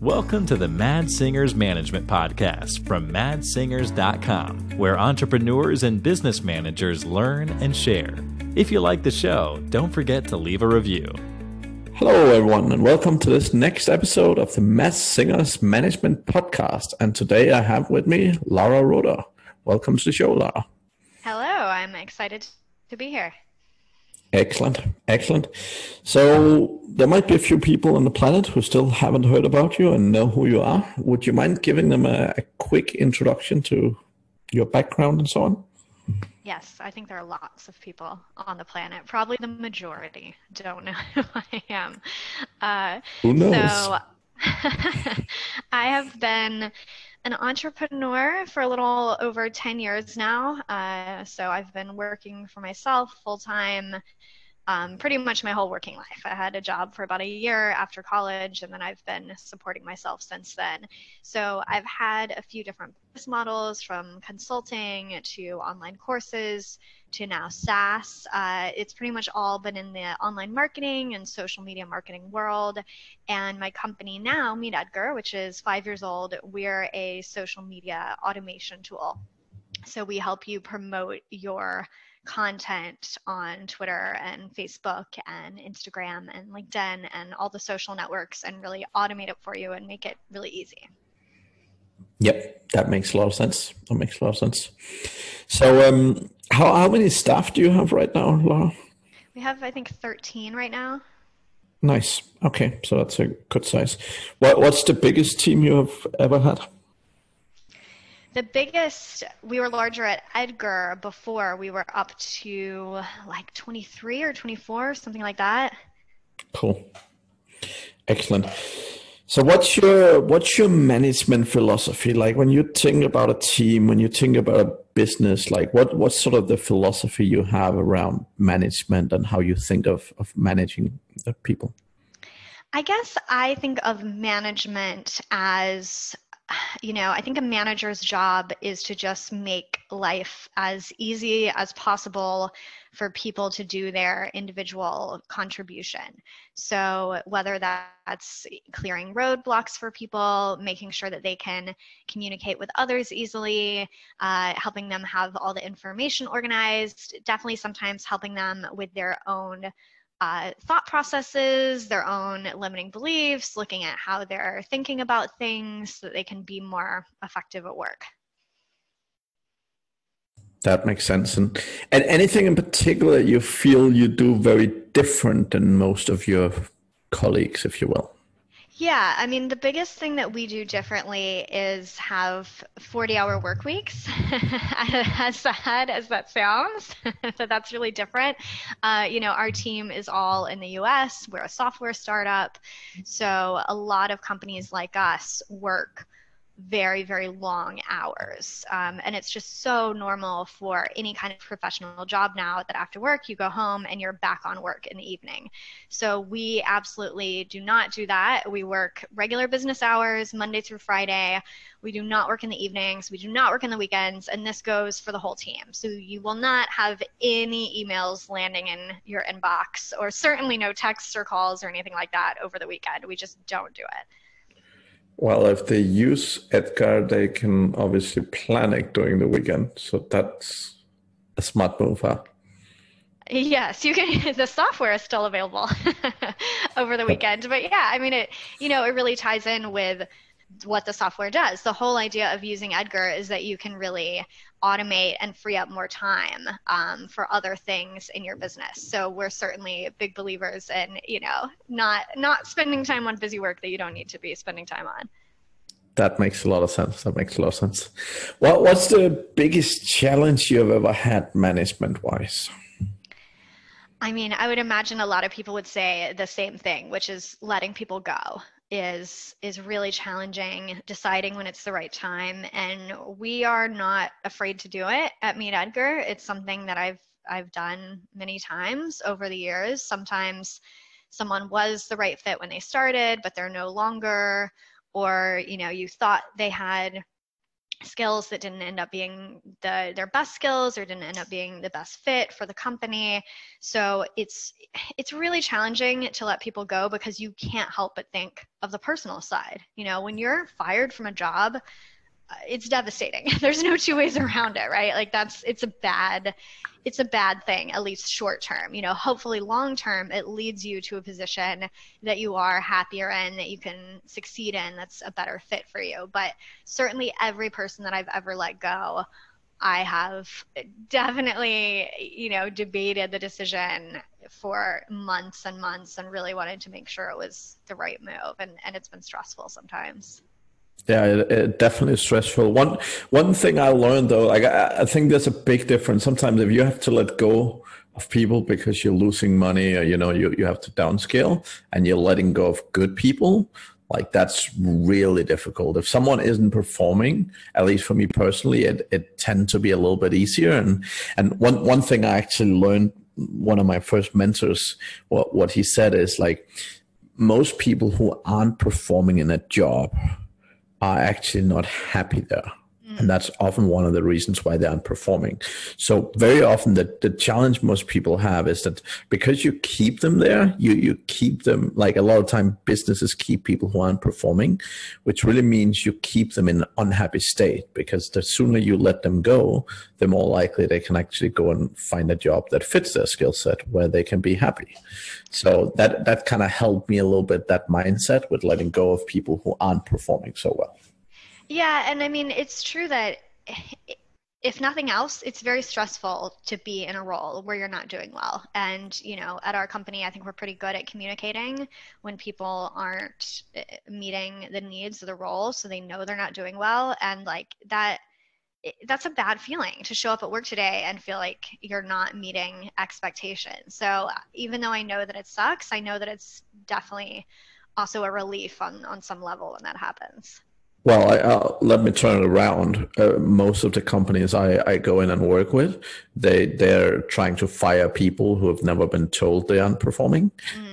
Welcome to the Mad Singers Management Podcast from madsingers.com, where entrepreneurs and business managers learn and share. If you like the show, don't forget to leave a review. Hello, everyone, and welcome to this next episode of the Mad Singers Management Podcast. And today I have with me Roeder. Welcome to the show, Lara. Hello, I'm excited to be here. Excellent. So there might be a few people on the planet who still haven't heard about you and know who you are. Would you mind giving them a quick introduction to your background and so on? Yes, I think there are lots of people on the planet. Probably the majority don't know who I am. Who knows? So I have been an entrepreneur for a little over 10 years now. So I've been working for myself full-time pretty much my whole working life. I had a job for about a year after college, and then I've been supporting myself since then. So I've had a few different business models, from consulting to online courses to now SaaS. It's pretty much all been in the online marketing and social media marketing world. And my company now, Meet Edgar, which is 5 years old, we're a social media automation tool. So we help you promote your content on Twitter and Facebook and Instagram and LinkedIn and all the social networks, and really automate it for you and make it really easy. Yep, that makes a lot of sense. So how many staff do you have right now, Laura? We have, I think, 13 right now. Nice. Okay, so that's a good size. What's the biggest team you have ever had? The biggest, we were larger at Edgar before. We were up to like 23 or 24, something like that. Cool. Excellent. So what's your management philosophy? Like, when you think about a team, when you think about a business, like what's sort of the philosophy you have around management and how you think of managing the people? I guess I think of management as, I think a manager's job is to just make life as easy as possible for people to do their individual contribution. So whether that's clearing roadblocks for people, making sure that they can communicate with others easily, helping them have all the information organized, definitely sometimes helping them with their own thought processes, their own limiting beliefs, looking at how they're thinking about things so that they can be more effective at work. That makes sense. And anything in particular you feel you do very different than most of your colleagues, if you will? Yeah, I mean, the biggest thing that we do differently is have 40-hour work weeks, as sad as that sounds. So that's really different. Our team is all in the US. We're a software startup. So a lot of companies like us work very, very long hours. And it's just so normal for any kind of professional job now that after work, you go home and you're back on work in the evening. So we absolutely do not do that. We work regular business hours, Monday through Friday. We do not work in the evenings. We do not work on the weekends. And this goes for the whole team. So you will not have any emails landing in your inbox, or certainly no texts or calls or anything like that over the weekend. We just don't do it. Well, if they use Edgar, they can obviously plan it during the weekend. So that's a smart move, huh? Yes, you can. The software is still available over the weekend. But yeah, I mean, it really ties in with what the software does. The whole idea of using Edgar is that you can really automate and free up more time for other things in your business. So we're certainly big believers in, not spending time on busy work that you don't need to be spending time on. That makes a lot of sense. What's the biggest challenge you've ever had management-wise? I mean, I would imagine a lot of people would say the same thing, which is letting people go is really challenging, deciding when it's the right time. And we are not afraid to do it at Meet Edgar. It's something that I've done many times over the years. Sometimes someone was the right fit when they started, but they're no longer, or you thought they had skills that didn't end up being their best skills or didn't end up being the best fit for the company. So it's really challenging to let people go because you can't help but think of the personal side. You know, when you're fired from a job, it's devastating. There's no two ways around it, right? Like it's a bad thing, at least short term. You know, hopefully long term, it leads you to a position that you are happier in, that you can succeed in, that's a better fit for you. But certainly every person that I've ever let go, I have definitely, you know, debated the decision for months and months and really wanted to make sure it was the right move. And it's been stressful sometimes. Yeah, it definitely is stressful. One thing I learned though, like I think there's a big difference. Sometimes if you have to let go of people because you're losing money, or you have to downscale, and you're letting go of good people, like that's really difficult. If someone isn't performing, at least for me personally, it tends to be a little bit easier. And one thing I actually learned, one of my first mentors, what he said is like, most people who aren't performing in a job are actually not happy there. And that's often one of the reasons why they aren't performing. So very often the challenge most people have is that because you keep them there, you keep them, like a lot of time businesses keep people who aren't performing, which really means you keep them in an unhappy state, because the sooner you let them go, the more likely they can actually go and find a job that fits their skill set where they can be happy. So that kind of helped me a little bit, that mindset with letting go of people who aren't performing so well. Yeah, and I mean, it's true that if nothing else, it's very stressful to be in a role where you're not doing well. And, you know, at our company, I think we're pretty good at communicating when people aren't meeting the needs of the role, so they know they're not doing well. And like that's a bad feeling to show up at work today and feel like you're not meeting expectations. So even though I know that it sucks, I know that it's definitely also a relief on some level when that happens. Well, let me turn it around. Most of the companies I go in and work with, they're trying to fire people who have never been told they aren't performing.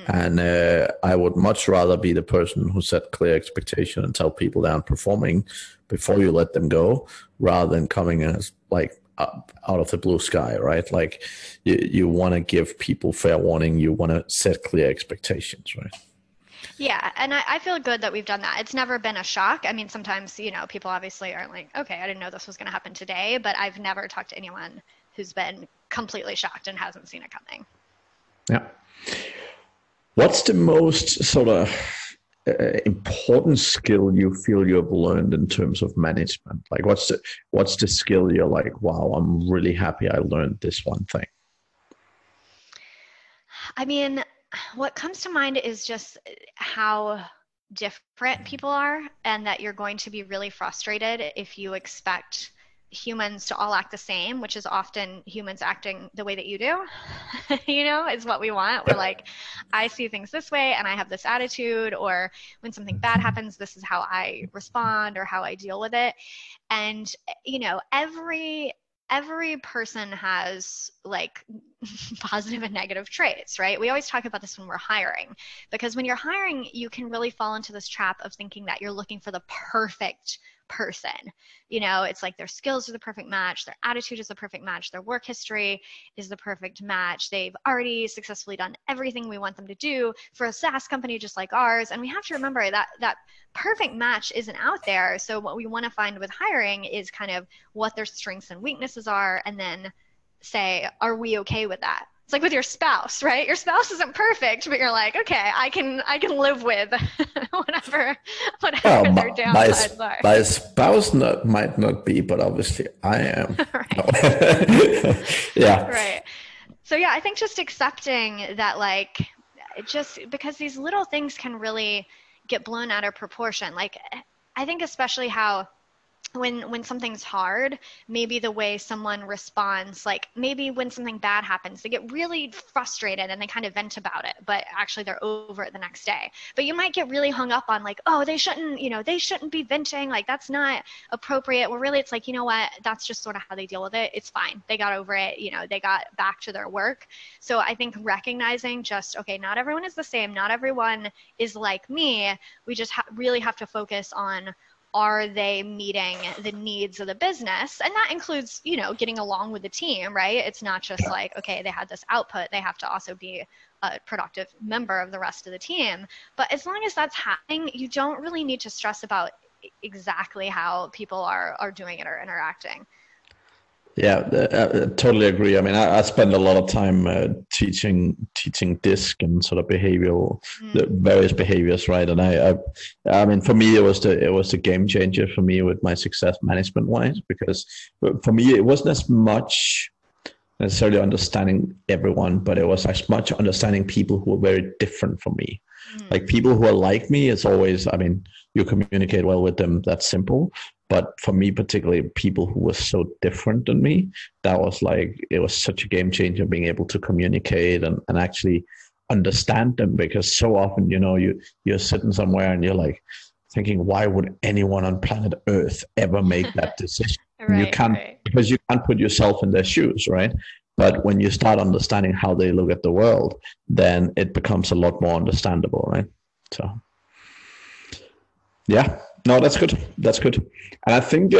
And I would much rather be the person who set clear expectation and tell people they aren't performing before you let them go, rather than coming as like out of the blue sky, right? Like you want to give people fair warning. You want to set clear expectations, right? Yeah, and I feel good that we've done that. It's never been a shock. I mean, sometimes, you know, people obviously are like, okay, I didn't know this was going to happen today, but I've never talked to anyone who's been completely shocked and hasn't seen it coming. Yeah. What's the most sort of important skill you feel you have learned in terms of management? Like what's the skill you're like, wow, I'm really happy I learned this one thing? I mean, what comes to mind is just how different people are, and that you're going to be really frustrated if you expect humans to all act the same, which is often humans acting the way that you do, you know, is what we want. We're like, I see things this way and I have this attitude, or when something bad happens, this is how I respond or how I deal with it. And, you know, every person has like positive and negative traits, right? We always talk about this when we're hiring, because when you're hiring, you can really fall into this trap of thinking that you're looking for the perfect person. You know, it's like their skills are the perfect match, their attitude is the perfect match, their work history is the perfect match. They've already successfully done everything we want them to do for a SaaS company just like ours. And we have to remember that perfect match isn't out there. So what we want to find with hiring is kind of what their strengths and weaknesses are, and then say, are we okay with that? It's like with your spouse, right? Your spouse isn't perfect, but you're like, okay, I can live with whatever their downsides are. My spouse might not be, but obviously I am. Yeah. Right. So yeah, I think just accepting that, like, just because these little things can really get blown out of proportion. Like, I think especially how when something's hard, maybe the way someone responds, like maybe when something bad happens, they get really frustrated and they kind of vent about it, but actually they're over it the next day. But you might get really hung up on like, oh, they shouldn't be venting. Like, that's not appropriate. Well, really, it's like, you know what? That's just sort of how they deal with it. It's fine. They got over it. You know, they got back to their work. So I think recognizing just, okay, not everyone is the same. Not everyone is like me. We just really have to focus on are they meeting the needs of the business? And that includes, getting along with the team, right? It's not just like, okay, they had this output. They have to also be a productive member of the rest of the team. But as long as that's happening, you don't really need to stress about exactly how people are doing it or interacting. Yeah, I totally agree. I mean, I spend a lot of time teaching DISC and sort of behavioral, the various behaviors, right? And I mean, for me, it was the game changer for me with my success management wise, because for me, it wasn't as much necessarily understanding everyone, but it was as much understanding people who were very different from me. Like people who are like me, it's always, I mean, you communicate well with them. That's simple. But for me, particularly people who were so different than me, that was like, it was such a game changer being able to communicate and actually understand them. Because so often, you're sitting somewhere and you're like thinking, why would anyone on planet Earth ever make that decision? Right, you can't, because you can't put yourself in their shoes, right? But when you start understanding how they look at the world, then it becomes a lot more understandable, right? So, yeah, no, that's good. That's good. And I think,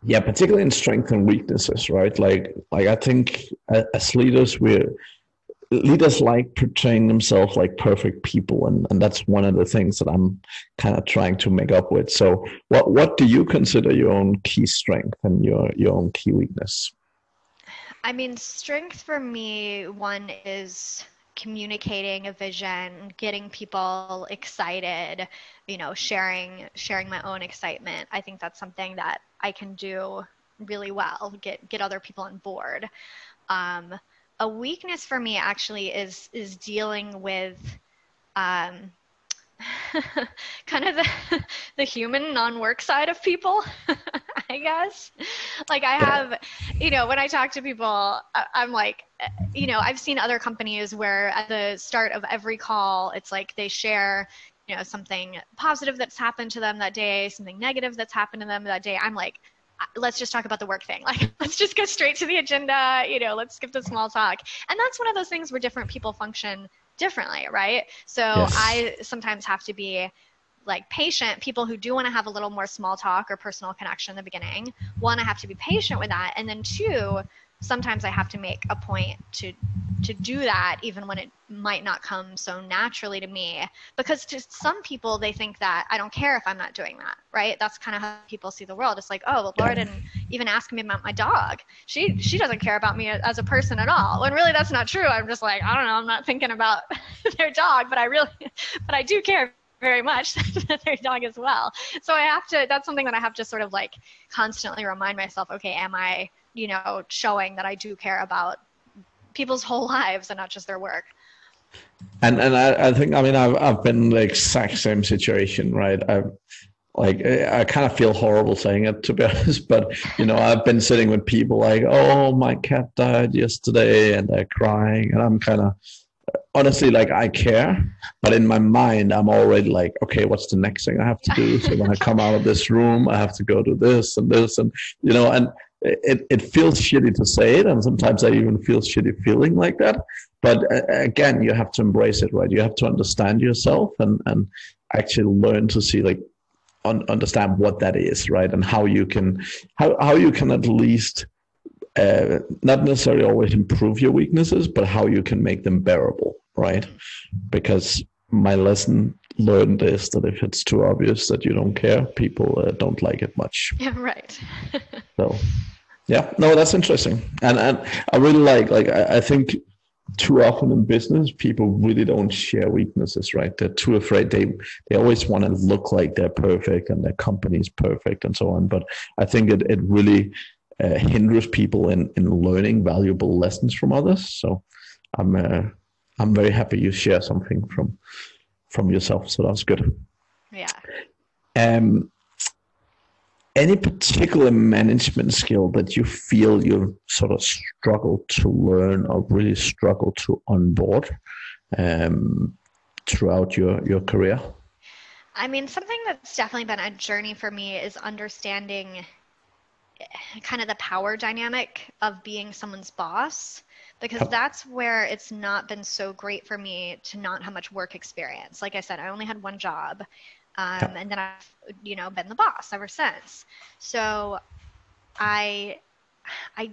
particularly in strengths and weaknesses, right? Like I think as leaders, leaders like portraying themselves like perfect people, and that's one of the things that I'm kind of trying to make up with. So, what do you consider your own key strength and your own key weakness? I mean, strength for me, one is communicating a vision, getting people excited, sharing my own excitement. I think that's something that I can do really well, get other people on board. A weakness for me actually is dealing with kind of the human non-work side of people, I guess. Like I have, when I talk to people, I'm like, I've seen other companies where at the start of every call, it's like they share, something positive that's happened to them that day, something negative that's happened to them that day. I'm like, let's just talk about the work thing. Like, let's just go straight to the agenda, let's skip the small talk. And that's one of those things where different people function differently, right? So yes. I sometimes have to be like patient. People who do want to have a little more small talk or personal connection in the beginning, one, I have to be patient with that. And then two, sometimes I have to make a point to do that even when it might not come so naturally to me, because to some people, they think that I don't care if I'm not doing that, right? That's kind of how people see the world. It's like, oh, well, Laura didn't even ask me about my dog. She doesn't care about me as a person at all. When really that's not true. I'm just like, I don't know, I'm not thinking about their dog, but I do care very much their dog as well. So that's something that I have to sort of like constantly remind myself, okay, am I, showing that I do care about people's whole lives and not just their work. And I think, I mean, I've been in the exact same situation, right? I kind of feel horrible saying it, to be honest, but I've been sitting with people like, oh, my cat died yesterday, and they're crying, and I'm kind of honestly like, I care, but in my mind I'm already like, okay, what's the next thing I have to do? So when I come out of this room, I have to go do this and this, and and it feels shitty to say it, and sometimes I even feel shitty feeling like that. But again, you have to embrace it, right? You have to understand yourself and actually learn to see, like, understand what that is, right? And how you can at least not necessarily always improve your weaknesses, but how you can make them bearable, right? Because my lesson learned is that if it's too obvious that you don't care, people don't like it much. Yeah, right. So, yeah, no, that's interesting. And I really like I think too often in business, people really don't share weaknesses, right? They're too afraid. They always want to look like they're perfect and their company's perfect and so on. But I think it really hinders people in learning valuable lessons from others. So I'm very happy you share something from yourself. So that's good. Yeah. Any particular management skill that you feel you've sort of struggled to learn or really struggled to onboard throughout your career? I mean, something that's definitely been a journey for me is understanding kind of the power dynamic of being someone's boss, because that's where it's not been so great for me to not have much work experience. Like I said, I only had one job. And then I've, been the boss ever since. So I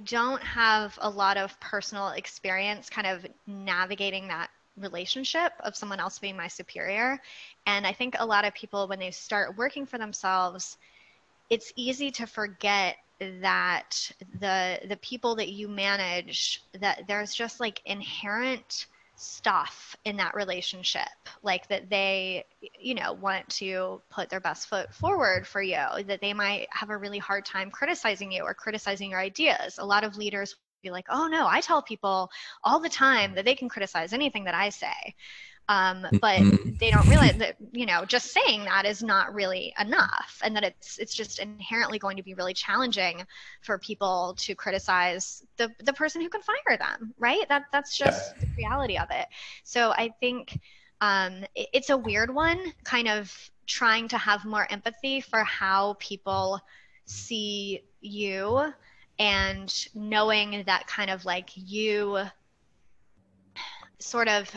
don't have a lot of personal experience kind of navigating that relationship of someone else being my superior. And I think a lot of people, when they start working for themselves, it's easy to forget that the people that you manage, that there's just like inherent stuff in that relationship, like that they want to put their best foot forward for you, that they might have a really hard time criticizing you or criticizing your ideas. A lot of leaders be like, oh no, I tell people all the time that they can criticize anything that I say. But they don't realize that, just saying that is not really enough, and that it's just inherently going to be really challenging for people to criticize the person who can fire them, right? That's just the reality of it. So I think it's a weird one, kind of trying to have more empathy for how people see you, and knowing that kind of like you sort of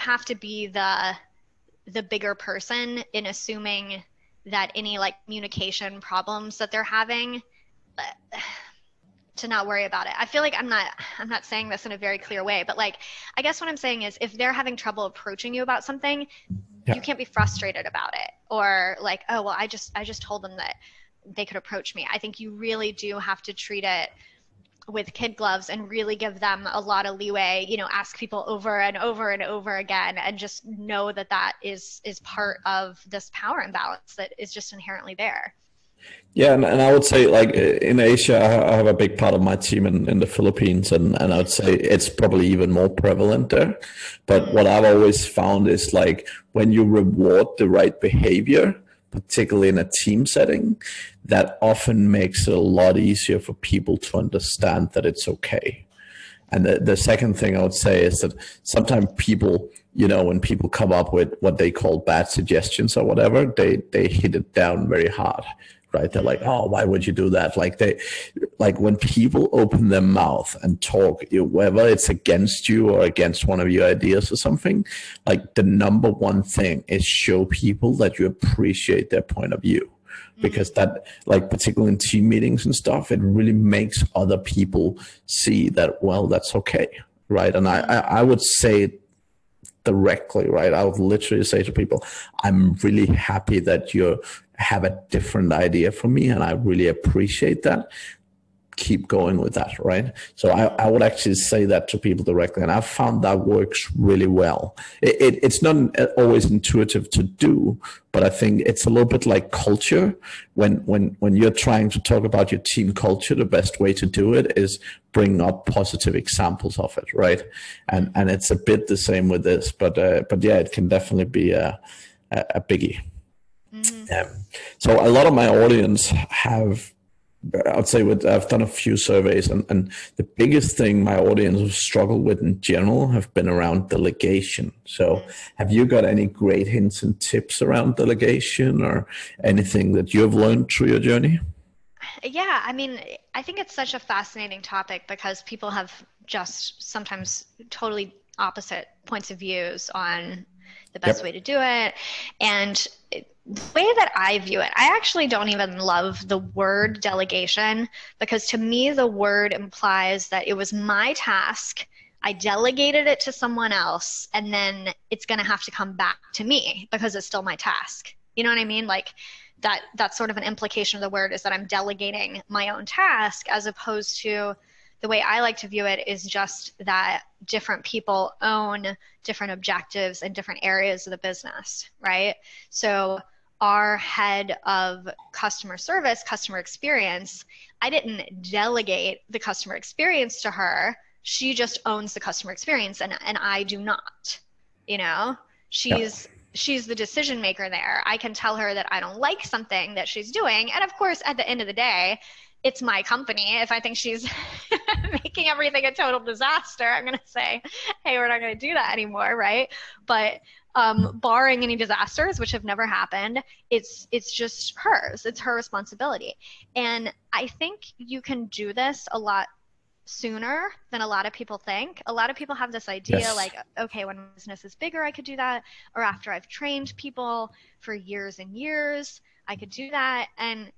have to be the bigger person in assuming that any like communication problems that they're having, to not worry about it. I feel like I'm not saying this in a very clear way, but like, I guess what I'm saying is, if they're having trouble approaching you about something, you can't be frustrated about it, or like, oh, well, I just told them that they could approach me. I think you really do have to treat it with kid gloves and really give them a lot of leeway, ask people over and over and over again, and just know that that is part of this power imbalance that is just inherently there. Yeah, and I would say, like, in Asia, I have a big part of my team in the Philippines, and I would say it's probably even more prevalent there. But what I've always found is, like, when you reward the right behavior, particularly in a team setting, that often makes it a lot easier for people to understand that it's okay. And the second thing I would say is that sometimes people, when people come up with what they call bad suggestions or whatever, they hit it down very hard, right? They're like, oh, why would you do that? Like when people open their mouth and talk, whether it's against you or against one of your ideas or something, like the number one thing is show people that you appreciate their point of view. Because that, like, particularly in team meetings and stuff, it really makes other people see that, well, that's okay, right? And I would say directly, right? I would literally say to people, I'm really happy that you have a different idea from me, and I really appreciate that. Keep going with that, right? So I would actually say that to people directly, and I've found that works really well. It's not always intuitive to do, but I think it's a little bit like culture. When you're trying to talk about your team culture, the best way to do it is bring up positive examples of it, right? And it's a bit the same with this, but yeah, it can definitely be a biggie. So a lot of my audience have, I'd say, I've done a few surveys, and the biggest thing my audience have struggled with in general have been around delegation. So have you got any great hints and tips around delegation, or anything that you've learned through your journey? Yeah, I mean, I think it's such a fascinating topic because people have just sometimes totally opposite points of views on the best way to do it. And the way that I view it, I actually don't even love the word delegation, because to me the word implies that it was my task, I delegated it to someone else, and then it's going to have to come back to me because it's still my task. You know what I mean? Like that's sort of an implication of the word, is that I'm delegating my own task, as opposed to the way I like to view it is just that different people own different objectives in different areas of the business, right? So our head of customer service, customer experience, I didn't delegate the customer experience to her. She just owns the customer experience, and I do not. She's the decision maker there. I can tell her that I don't like something that she's doing, and of course, at the end of the day, it's my company. If I think she's making everything a total disaster, I'm going to say, hey, we're not going to do that anymore, right? But barring any disasters, which have never happened, it's just hers. It's her responsibility. And I think you can do this a lot sooner than a lot of people think. A lot of people have this idea Yes. like, okay, when my business is bigger, I could do that. Or after I've trained people for years and years, I could do that. And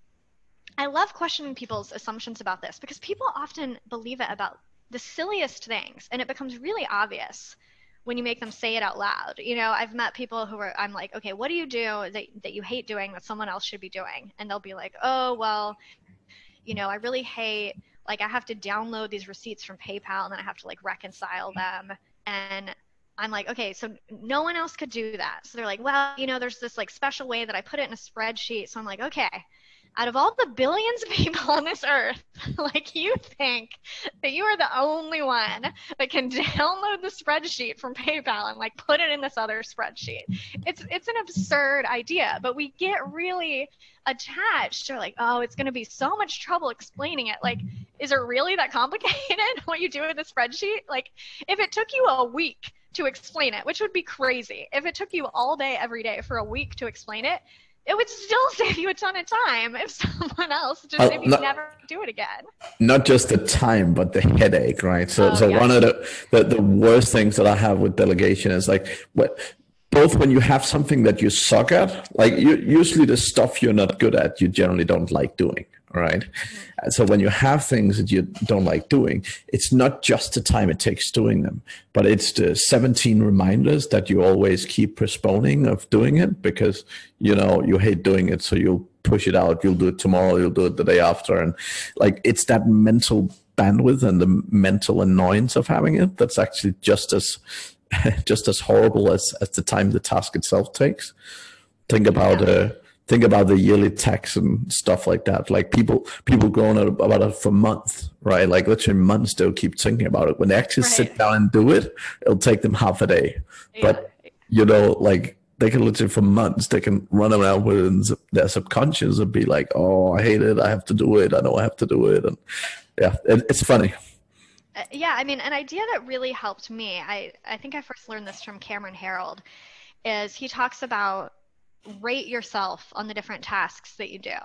I love questioning people's assumptions about this because people often believe it about the silliest things, and it becomes really obvious when you make them say it out loud. I've met people I'm like, okay, what do you do that you hate doing that someone else should be doing? And they'll be like, oh, well, I really hate, like, I have to download these receipts from PayPal and then I have to like reconcile them. And I'm like, okay, so no one else could do that. So they're like, well, there's this like special way that I put it in a spreadsheet. So I'm like, okay, out of all the billions of people on this earth, like, you think that you are the only one that can download the spreadsheet from PayPal and like put it in this other spreadsheet. It's an absurd idea, but we get really attached to like, oh, it's going to be so much trouble explaining it. Like, is it really that complicated what you do with the spreadsheet? Like, if it took you a week to explain it, which would be crazy, if it took you all day every day for a week to explain it, it would still save you a ton of time if someone else just maybe never do it again. Not just the time, but the headache, right? So yeah. One of the worst things that I have with delegation is like, both when you have something that you suck at, like usually the stuff you're not good at, you generally don't like doing, right? And so when you have things that you don't like doing, it's not just the time it takes doing them, but it's the 17 reminders that you always keep postponing of doing it because, you hate doing it. So you'll push it out. You'll do it tomorrow. You'll do it the day after. And like, it's that mental bandwidth and the mental annoyance of having it that's actually just as horrible as the time the task itself takes. Think about the yearly tax and stuff like that. Like people go on about it for months, right? Like literally months they'll keep thinking about it. When they actually sit down and do it, it'll take them half a day. Yeah. But like they can literally for months, they can run around with their subconscious and be like, oh, I hate it. I have to do it. I know I have to do it. And yeah, it's funny. Yeah, I mean, an idea that really helped me, I think I first learned this from Cameron Herold, is he talks about rate yourself on the different tasks that you do.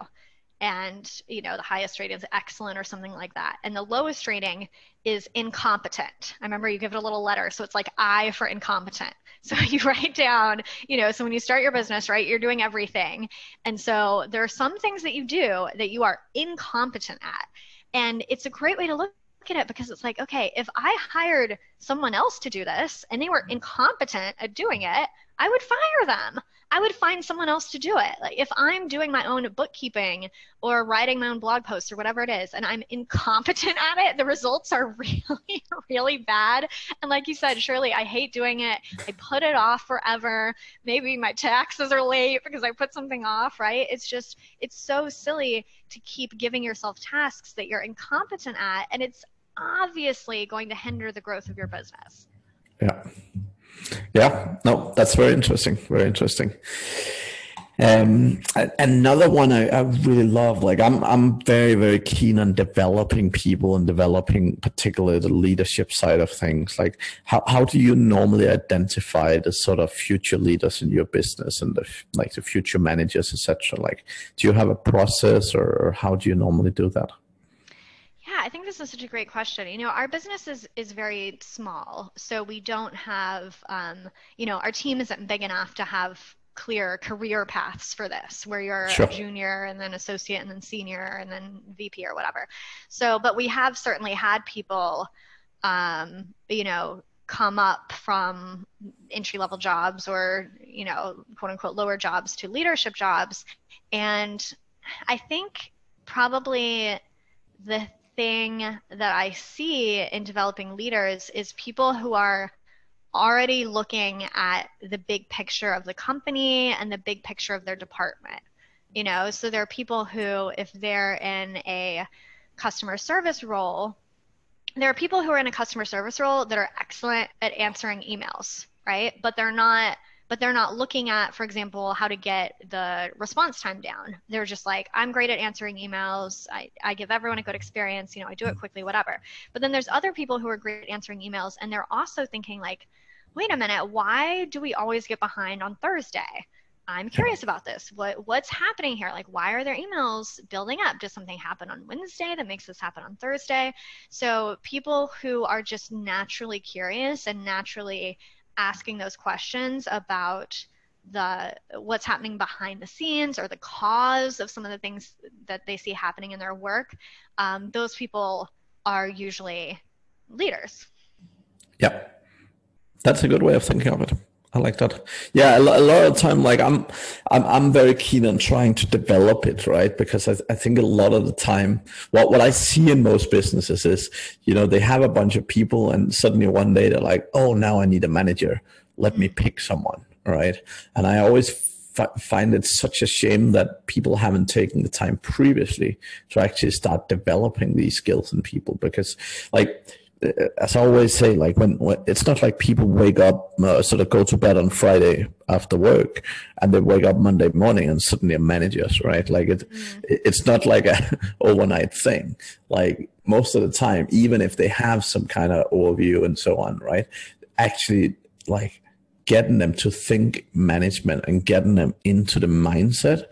And, the highest rating is excellent or something like that. And the lowest rating is incompetent. I remember you give it a little letter. So it's like I for incompetent. So you write down, so when you start your business, right, you're doing everything. And so there are some things that you do that you are incompetent at. And it's a great way to look at it because it's like, okay, if I hired someone else to do this and they were incompetent at doing it, I would fire them. I would find someone else to do it. Like if I'm doing my own bookkeeping or writing my own blog posts or whatever it is, and I'm incompetent at it, the results are really, really bad. And like you said, Shirley, I hate doing it. I put it off forever. Maybe my taxes are late because I put something off, right? It's so silly to keep giving yourself tasks that you're incompetent at. And it's obviously going to hinder the growth of your business. Yeah, no, that's very interesting. Very interesting. Another one I really love, like I'm very, very keen on developing people and developing particularly the leadership side of things. Like how do you normally identify the sort of future leaders in your business and the future managers, etc.? Like, do you have a process or how do you normally do that? Yeah, I think this is such a great question. Our business is very small, so we don't have, our team isn't big enough to have clear career paths for this, where you're a junior and then associate and then senior and then VP or whatever. So, but we have certainly had people, come up from entry-level jobs or, quote unquote, lower jobs to leadership jobs. And I think probably the thing that I see in developing leaders is people who are already looking at the big picture of the company and the big picture of their department. So there are people who, if they're in a customer service role, there are people who are in a customer service role that are excellent at answering emails, right? But they're not looking at, for example, how to get the response time down. They're just like, I'm great at answering emails. I give everyone a good experience. I do it quickly, whatever. But then there's other people who are great at answering emails, and they're also thinking like, wait a minute, why do we always get behind on Thursday? I'm curious about this. What's happening here? Like, why are their emails building up? Does something happen on Wednesday that makes this happen on Thursday? So people who are just naturally curious and naturally asking those questions about what's happening behind the scenes or the cause of some of the things that they see happening in their work, those people are usually leaders. Yeah, that's a good way of thinking of it. I like that. Yeah, a lot of the time, like I'm very keen on trying to develop it, right? Because I think a lot of the time, what I see in most businesses is, they have a bunch of people, and suddenly one day they're like, oh, now I need a manager. Let me pick someone, right? And I always find it such a shame that people haven't taken the time previously to actually start developing these skills in people, because, like, as I always say, like when it's not like people wake up, sort of go to bed on Friday after work, and they wake up Monday morning and suddenly are managers, right? Like it's not like a overnight thing. Like most of the time, even if they have some kind of overview and so on, right? Actually, like getting them to think management and getting them into the mindset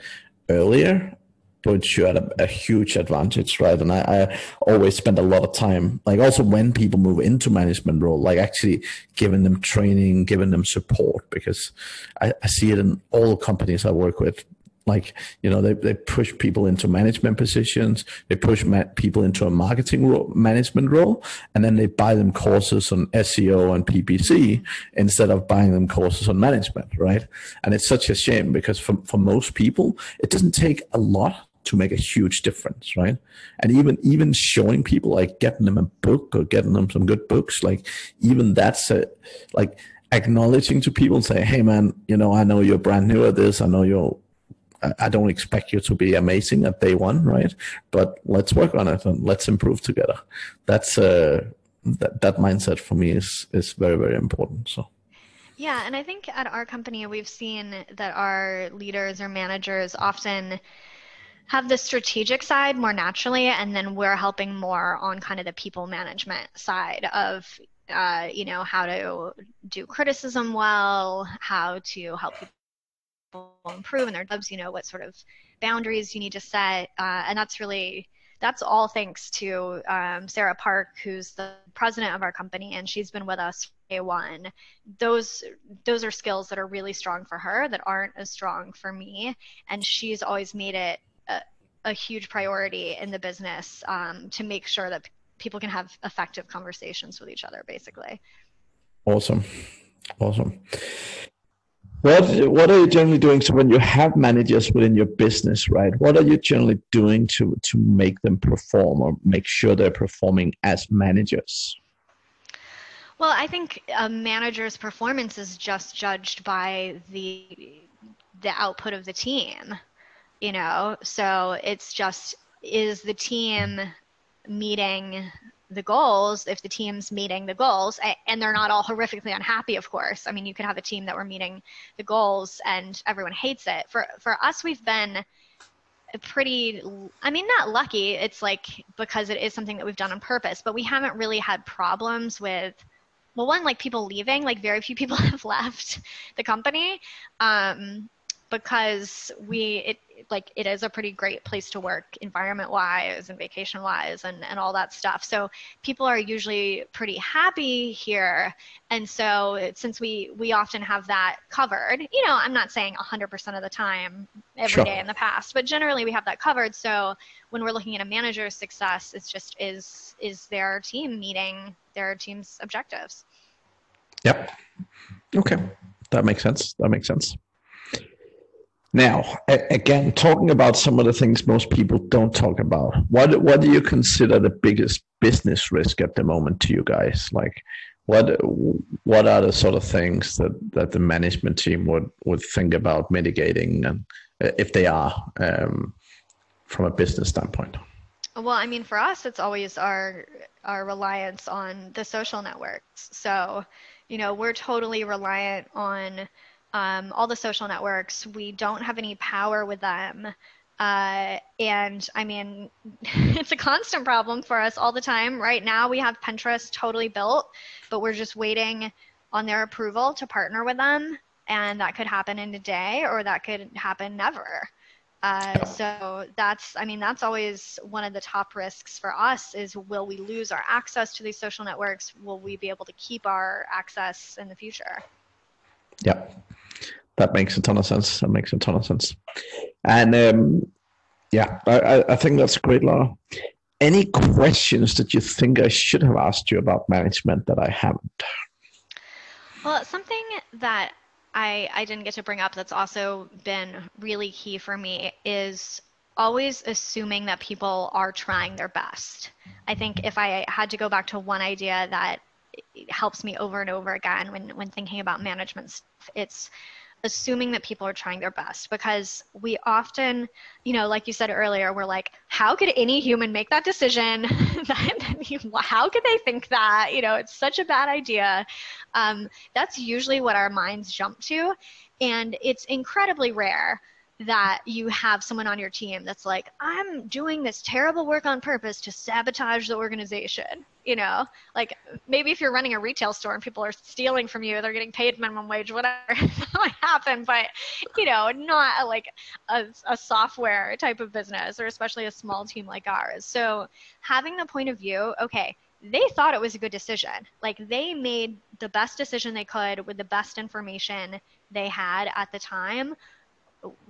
earlier puts you at a huge advantage, right? And I always spend a lot of time, like also when people move into management role, like actually giving them training, giving them support, because I see it in all companies I work with. Like, they push people into management positions, they push people into a management role, and then they buy them courses on SEO and PPC instead of buying them courses on management, right? And it's such a shame, because for most people, it doesn't take a lot to make a huge difference, right? And even showing people, like getting them a book or getting them some good books, like even that's like acknowledging to people and say, hey man, I know you're brand new at this. I don't expect you to be amazing at day one, right? But let's work on it and let's improve together. That's that mindset for me is very, very important. So. Yeah, and I think at our company we've seen that our leaders or managers often have the strategic side more naturally, and then we're helping more on kind of the people management side of how to do criticism well, how to help people improve in their jobs, what sort of boundaries you need to set, and that's all thanks to Sarah Park, who's the president of our company, and she's been with us from day one. Those are skills that are really strong for her that aren't as strong for me, and she's always made it a huge priority in the business to make sure that people can have effective conversations with each other, basically. Awesome. What are you generally doing? So when you have managers within your business, right, what are you generally doing to make them perform or make sure they're performing as managers? Well, I think a manager's performance is just judged by the output of the team. So it's just, is the team meeting the goals? If the team's meeting the goals, and they're not all horrifically unhappy, of course. I mean, you could have a team that we're meeting the goals and everyone hates it. For us, we've been not lucky. It's like, because it is something that we've done on purpose, but we haven't really had problems with, well, one, like people leaving, like very few people have left the company. Because it is a pretty great place to work environment-wise and vacation-wise and all that stuff. So people are usually pretty happy here. And so since we often have that covered, I'm not saying 100% of the time every day in the past, but generally we have that covered. So when we're looking at a manager's success, it's just, is their team meeting their team's objectives? Yep. Okay. That makes sense. Now, again, talking about some of the things most people don't talk about, what do you consider the biggest business risk at the moment to you guys? Like, what are the sort of things that the management team would think about mitigating, and if they are, from a business standpoint? Well, I mean, for us, it's always our reliance on the social networks. So, we're totally reliant on all the social networks. We don't have any power with them. And I mean, it's a constant problem for us all the time. Right now, we have Pinterest totally built, but we're just waiting on their approval to partner with them. And that could happen in a day, or that could happen never. So that's always one of the top risks for us is, will we lose our access to these social networks? Will we be able to keep our access in the future? Yeah, that makes a ton of sense. And I think that's great, Laura. Any questions that you think I should have asked you about management that I haven't? Well, something that I didn't get to bring up that's also been really key for me is always assuming that people are trying their best. I think if I had to go back to one idea that helps me over and over again when thinking about management stuff, it's assuming that people are trying their best, because we often, like you said earlier, we're like, how could any human make that decision? How could they think that? It's such a bad idea. That's usually what our minds jump to. And it's incredibly rare that you have someone on your team that's like, I'm doing this terrible work on purpose to sabotage the organization. Like maybe if you're running a retail store and people are stealing from you, they're getting paid minimum wage, whatever, that might happen, but not like a software type of business, or especially a small team like ours. So having the point of view, okay, they thought it was a good decision. Like they made the best decision they could with the best information they had at the time.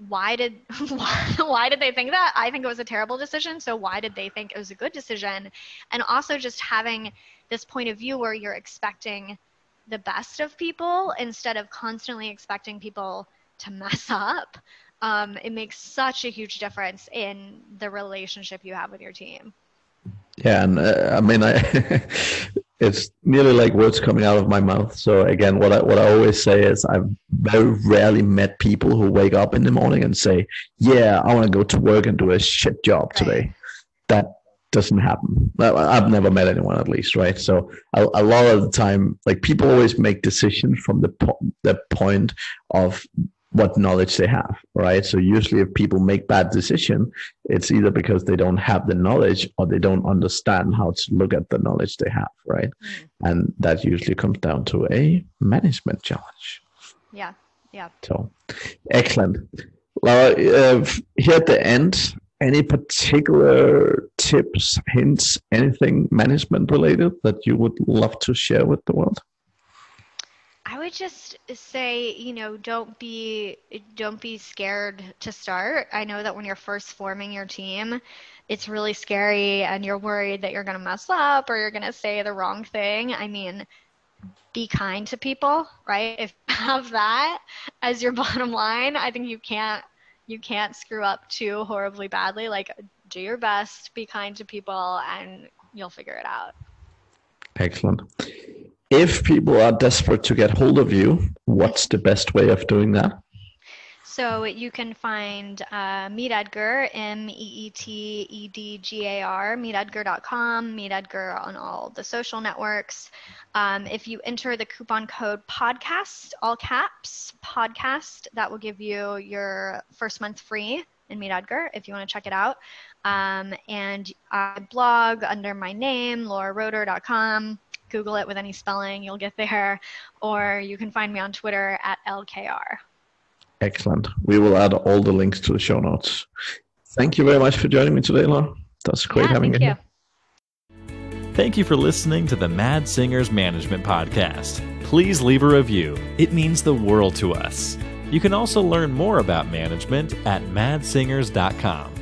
Why did they think that? I think it was a terrible decision. So why did they think it was a good decision? And also just having this point of view where you're expecting the best of people instead of constantly expecting people to mess up. It makes such a huge difference in the relationship you have with your team. Yeah, and it's nearly like words coming out of my mouth. So again, what I always say is, I've very rarely met people who wake up in the morning and say, yeah, I want to go to work and do a shit job today. Right. That doesn't happen. I've never met anyone, at least, right? So a lot of the time, like, people always make decisions from the point of what knowledge they have, right? So usually if people make bad decisions, it's either because they don't have the knowledge or they don't understand how to look at the knowledge they have, right? And that usually comes down to a management challenge. Yeah. So, excellent. Laura, here at the end, any particular tips, hints, anything management related that you would love to share with the world? I would just say, don't be scared to start. I know that when you're first forming your team, it's really scary and you're worried that you're going to mess up or you're going to say the wrong thing. I mean, be kind to people, right? If you have that as your bottom line, I think you can't screw up too horribly badly. Like, do your best, be kind to people, and you'll figure it out. Excellent. If people are desperate to get hold of you, what's the best way of doing that? So you can find Meet Edgar, MEETEDGAR, meetedgar.com, Meet Edgar on all the social networks. If you enter the coupon code podcast, all caps, podcast, that will give you your first month free in Meet Edgar if you want to check it out. And I blog under my name, lauraroeder.com. Google it with any spelling, you'll get there. Or you can find me on Twitter at LKR. Excellent. We will add all the links to the show notes. Thank you very much for joining me today, Laura. That's great having you here. Thank you for listening to the Mad Singers Management Podcast. Please leave a review. It means the world to us. You can also learn more about management at madsingers.com.